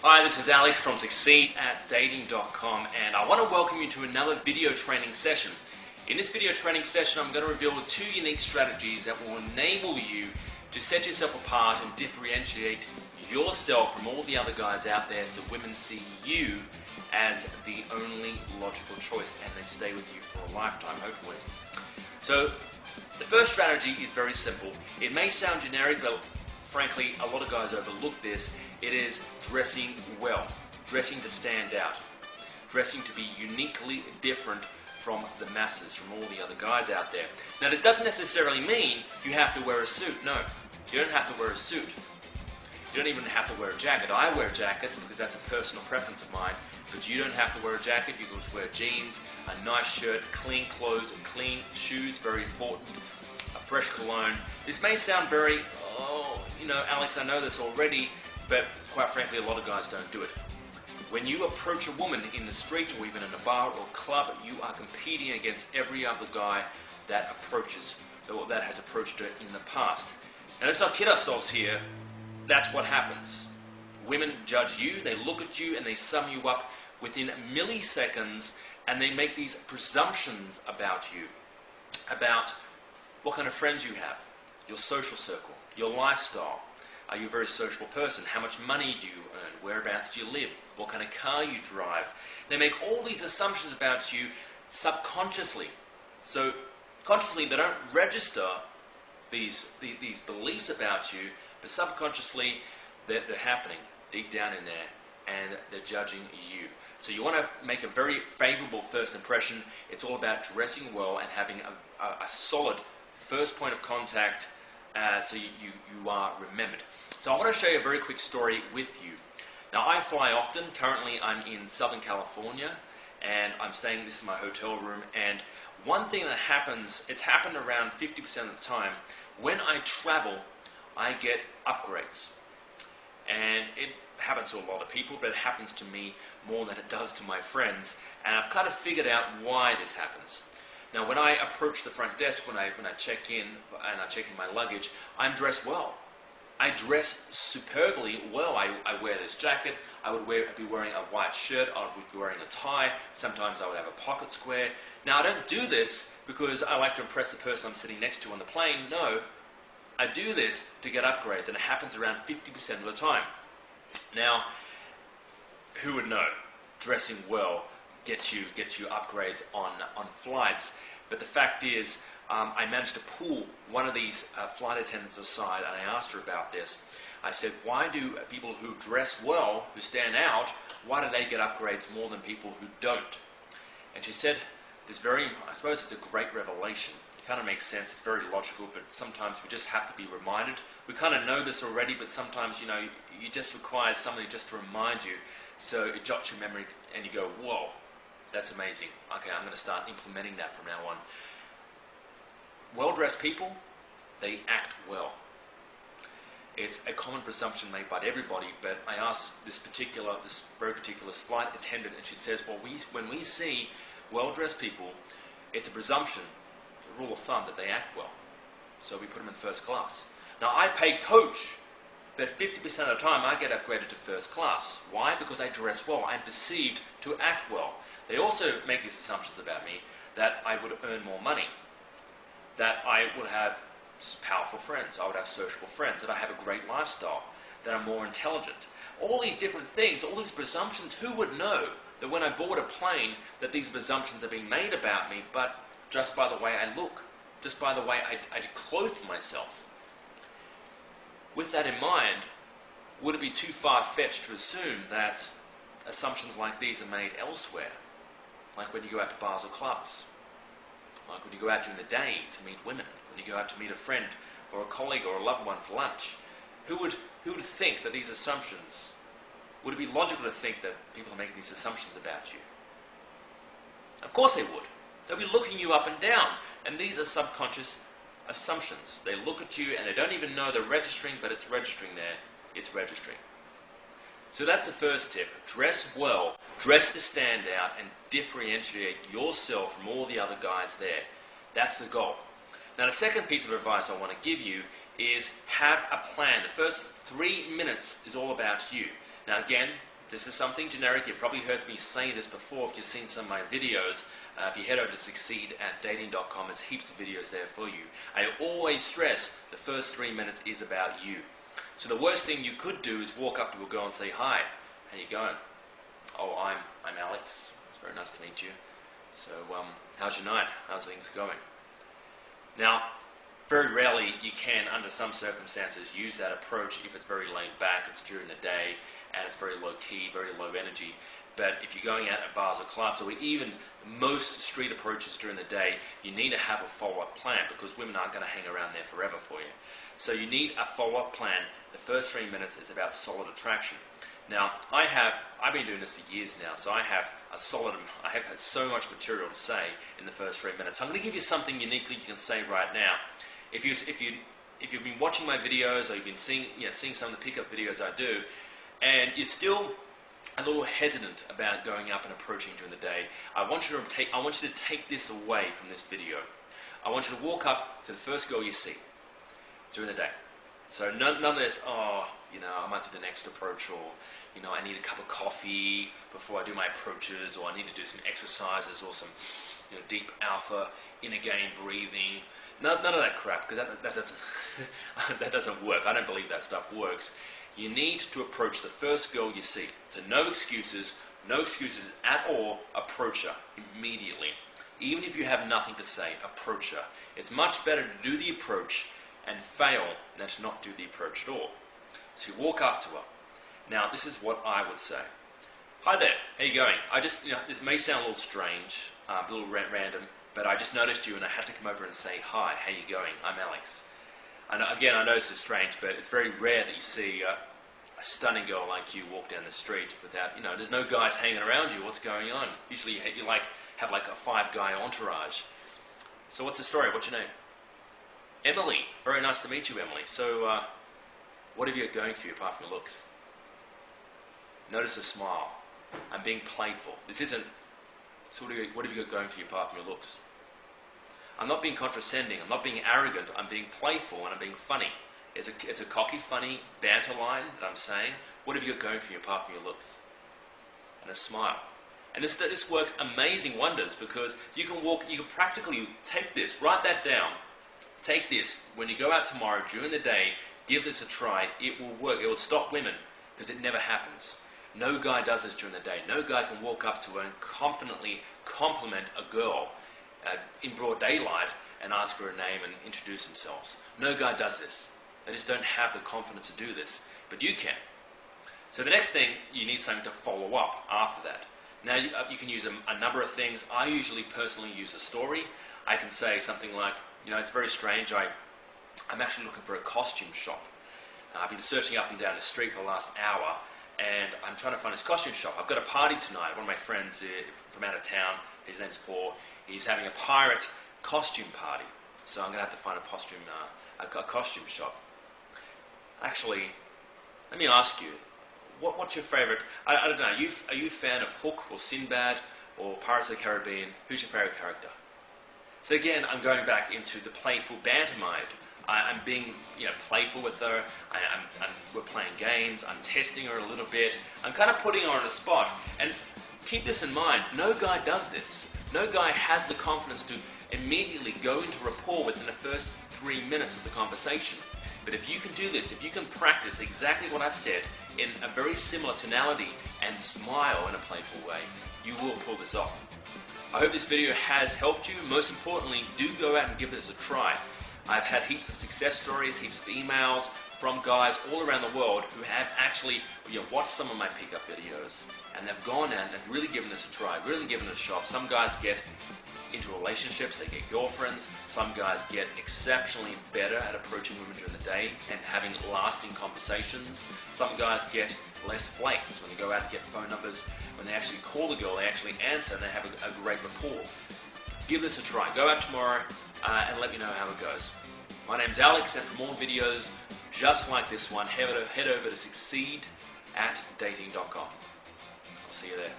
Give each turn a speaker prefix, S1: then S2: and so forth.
S1: Hi, this is Alex from succeedatdating.com, and I want to welcome you to another video training session. In this video training session, I'm going to reveal 2 unique strategies that will enable you to set yourself apart and differentiate yourself from all the other guys out there, so women see you as the only logical choice and they stay with you for a lifetime, hopefully. So the first strategy is very simple. It may sound generic, but frankly, a lot of guys overlook this. It is dressing well, dressing to stand out, dressing to be uniquely different from the masses, from all the other guys out there. Now, this doesn't necessarily mean you have to wear a suit. No, you don't have to wear a suit. You don't even have to wear a jacket. I wear jackets because that's a personal preference of mine, but you don't have to wear a jacket. You can just wear jeans, a nice shirt, clean clothes, and clean shoes, very important, a fresh cologne. This may sound very, Alex, I know this already, but quite frankly, a lot of guys don't do it. When you approach a woman in the street or even in a bar or club, you are competing against every other guy that has approached her in the past. And let's not kid ourselves here, that's what happens. Women judge you, they look at you, and they sum you up within milliseconds, and they make these presumptions about you, about what kind of friends you have, your social circle, your lifestyle. Are you a very sociable person? How much money do you earn? Whereabouts do you live? What kind of car you drive? They make all these assumptions about you subconsciously. So consciously they don't register these beliefs about you, but subconsciously they're happening deep down in there, and they're judging you. So you want to make a very favorable first impression. It's all about dressing well and having a solid first point of contact, so you are remembered. So I want to show you a very quick story with you. Now, I fly often. Currently I'm in Southern California, and I'm staying, this is my hotel room, and one thing that happens, it's happened around 50% of the time, when I travel, I get upgrades. And it happens to a lot of people, but it happens to me more than it does to my friends, and I've kind of figured out why this happens. Now, when I approach the front desk, when I check in and I check in my luggage, I'm dressed well. I dress superbly well. I wear this jacket. I would be wearing a white shirt. I would be wearing a tie. Sometimes I would have a pocket square. Now, I don't do this because I like to impress the person I'm sitting next to on the plane. No, I do this to get upgrades, and it happens around 50% of the time. Now, who would know? Dressing well gets you upgrades on flights. But the fact is, I managed to pull one of these flight attendants aside, and I asked her about this. I said, why do people who dress well, who stand out, why do they get upgrades more than people who don't? And she said, I suppose it's a great revelation. It kind of makes sense, it's very logical, but sometimes we just have to be reminded. We kind of know this already, but sometimes, you just require somebody just to remind you, so it jots your memory and you go, whoa, that's amazing. Okay, I'm going to start implementing that from now on. Well-dressed people, they act well. It's a common presumption made by everybody, but I asked this very particular flight attendant, and she says, well, when we see well-dressed people, it's a presumption, a rule of thumb, that they act well. So we put them in first class. Now, I pay coach, but 50% of the time I get upgraded to first class. Why? Because I dress well. I'm perceived to act well. They also make these assumptions about me that I would earn more money, that I would have powerful friends, I would have sociable friends, that I have a great lifestyle, that I'm more intelligent. All these different things, all these presumptions, who would know that when I board a plane that these presumptions are being made about me, but just by the way I look, just by the way I clothe myself. With that in mind, would it be too far-fetched to assume that assumptions like these are made elsewhere? Like when you go out to bars or clubs, like when you go out during the day to meet women, when you go out to meet a friend or a colleague or a loved one for lunch. Who would think that these assumptions, would it be logical to think that people are making these assumptions about you? Of course they would. They'll be looking you up and down, and these are subconscious assumptions. They look at you and they don't even know they're registering, but it's registering there. It's registering. So that's the first tip. Dress well, dress to stand out, and differentiate yourself from all the other guys there. That's the goal. Now, the second piece of advice I want to give you is have a plan. The first 3 minutes is all about you. Now, again, This is something generic. You've probably heard me say this before if you've seen some of my videos. If you head over to succeed@dating.com, there's heaps of videos there for you. I always stress the first 3 minutes is about you. So the worst thing you could do is walk up to a girl and say, "Hi, how you going?" "Oh, I'm Alex. It's very nice to meet you. So, how's your night? How's things going?" Now, very rarely you can, under some circumstances, use that approach if it's very laid back, it's during the day, and it's very low key, very low energy. But if you're going out at bars or clubs, or even most street approaches during the day, you need to have a follow-up plan, because women aren't going to hang around there forever for you. So you need a follow-up plan. The first 3 minutes is about solid attraction. Now, I've been doing this for years now, so I have had so much material to say in the first 3 minutes. So I'm going to give you something uniquely you can say right now. If you've been watching my videos, or you've been seeing some of the pickup videos I do, and you're still a little hesitant about going up and approaching during the day, I want you to take this away from this video. I want you to walk up to the first girl you see during the day. So none of this, I might do the next approach, or I need a cup of coffee before I do my approaches, or I need to do some exercises, or some deep alpha inner game breathing. None of that crap, because that doesn't that doesn't work. I don't believe that stuff works. You need to approach the first girl you see. So no excuses at all. Approach her immediately. Even if you have nothing to say, approach her. It's much better to do the approach and fail than to not do the approach at all. So you walk up to her. Now, this is what I would say. "Hi there, how you going? This may sound a little strange, a little random, but I just noticed you and I had to come over and say, hi, how you going? I'm Alex." And again, I know this is strange, but it's very rare that you see a stunning girl like you walk down the street without, there's no guys hanging around you. What's going on? Usually you have like a 5-guy entourage. So what's the story? What's your name? Emily. Very nice to meet you, Emily. So what have you got going for you apart from your looks? Notice the smile. I'm being playful. This isn't, so what have you got going for you apart from your looks? I'm not being condescending. I'm not being arrogant. I'm being playful and I'm being funny. It's a cocky, funny banter line that I'm saying. What have you got going for you apart from your looks? And a smile. And this works amazing wonders, because you can practically take this, write that down. Take this when you go out tomorrow during the day. Give this a try. It will work. It will stop women, because it never happens. No guy does this during the day. No guy can walk up to her and confidently compliment a girl in broad daylight and ask her a name and introduce themselves. No guy does this. They just don't have the confidence to do this. But you can. So the next thing, you need something to follow up after that. Now, you can use a number of things. I usually personally use a story. I can say something like, it's very strange. I'm actually looking for a costume shop. I've been searching up and down the street for the last hour, and I'm trying to find this costume shop. I've got a party tonight. One of my friends from out of town, his name's Paul, he's having a pirate costume party. So I'm going to have to find a costume shop. Actually, let me ask you, what's your favorite? I don't know, are you a fan of Hook or Sinbad or Pirates of the Caribbean? Who's your favorite character? So again, I'm going back into the playful banter mode. I'm being playful with her. We're playing games. I'm testing her a little bit. I'm kind of putting her on the spot. And keep this in mind, no guy does this. No guy has the confidence to immediately go into rapport within the first 3 minutes of the conversation. But if you can do this, if you can practice exactly what I've said in a very similar tonality and smile in a playful way, you will pull this off. I hope this video has helped you. Most importantly, do go out and give this a try. I've had heaps of success stories, heaps of emails from guys all around the world who have actually watched some of my pickup videos, and they've gone out and really given this a try, really given it a shot. Some guys get into relationships, they get girlfriends. Some guys get exceptionally better at approaching women during the day and having lasting conversations. Some guys get less flakes when you go out and get phone numbers. When they actually call the girl, they actually answer and they have a great rapport. Give this a try. Go out tomorrow and let me know how it goes. My name's Alex, and for more videos just like this one, head over to succeed@dating.com. I'll see you there.